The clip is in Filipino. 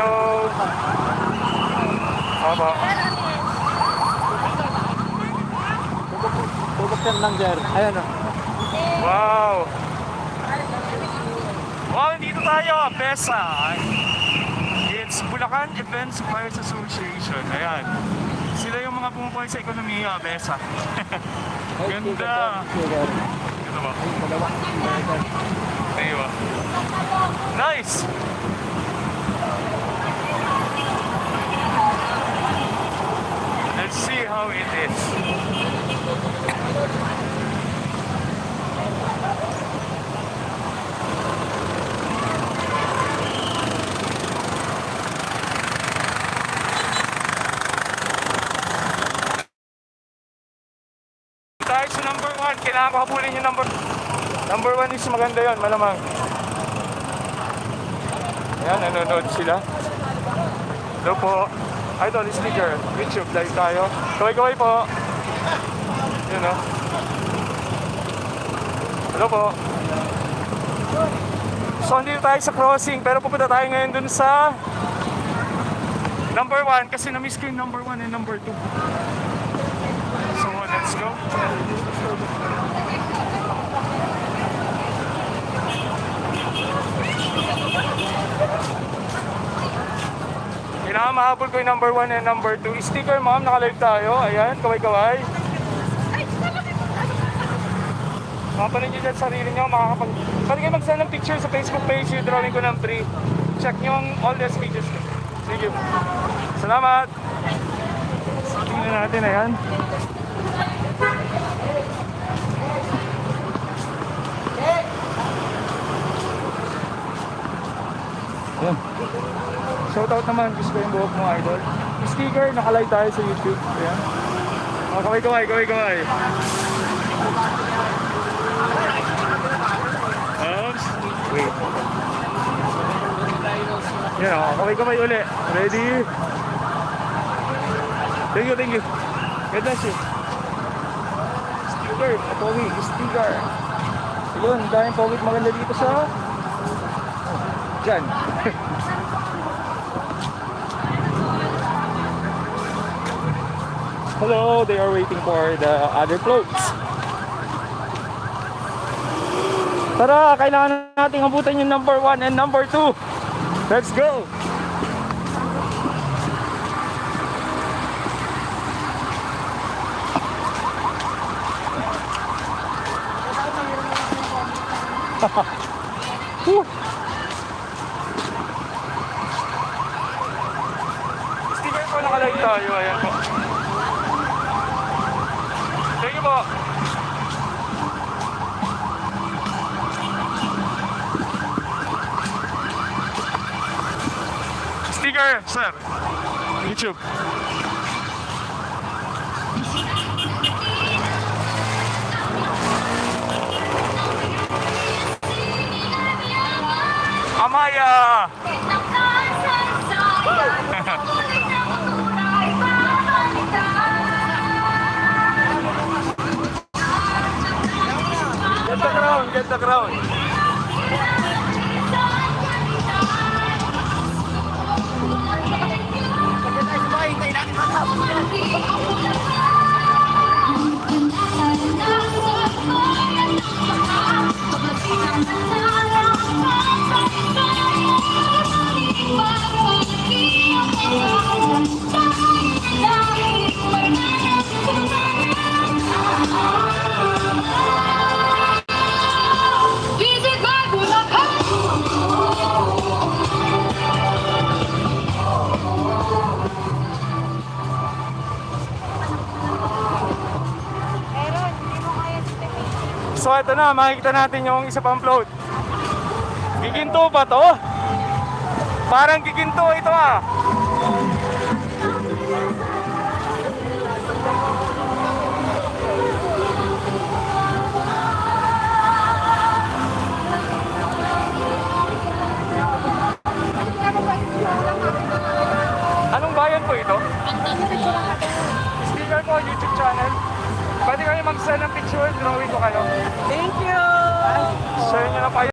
Hello. Opo. Bubuksan lang, sir. Ayan o. Wow. Wow, dito tayo. Besa. It's Bulacan Event Suppliers Association. Ayan. Sila yung mga pumupuhay sa ekonomiya. Besa. Ganda. Ganda ba? Ayun. Nice. Let's see how it is. Tayo sa number 1. Kailangan ko habulin yung number 1 is maganda yon, malamang. Ayan, nanonood sila. Hello po. Idol, sticker. YouTube, live tayo. Kaway-kaway po. Yun o. Hello po. So, andito tayo sa crossing. Pero pupunta tayo ngayon dun sa number 1 kasi na-miss ko yung number 1 and number 2. So, let's go. Kailangan mahabol ko yung number 1 and number 2. Sticker, ma'am, naka-live tayo. Ayan, kaway-kaway. Makapanin nyo dyan sarili nyo, pwede kayo mag-send ng picture sa Facebook page, yung drawing ko ng free. Check nyo ang all these pages ko. Sige. Salamat. So, tingnan natin, ayan. Ayan. Shoutout naman, gusto ko yung buhok mo, idol. Sticker, naka-live tayo sa YouTube. Ayan. Oh, kaway-kaway. Oops. Wait. Yan o, kaway-kaway uli. Ready? Thank you. God bless you. Sticker, pogi, sticker. Yun, daming pogi maganda dito sa dyan. Hello, they are waiting for the other floats. Tara, kailangan natin abutan yung number 1 and number 2. Let's go! Sticker po, nakalive tayo. Ayan po. Thank you po. Sticker, sir. YouTube. Amaya. Get the crown. So ito na, makikita natin yung isa pang float. Giginto ba to? Parang giginto ito ah. Anong bayan po ito? Sticker po, YouTube channel. Pwede kayo mag-send ng picture, drawing ko kayo. Thank you! Share nyo na pa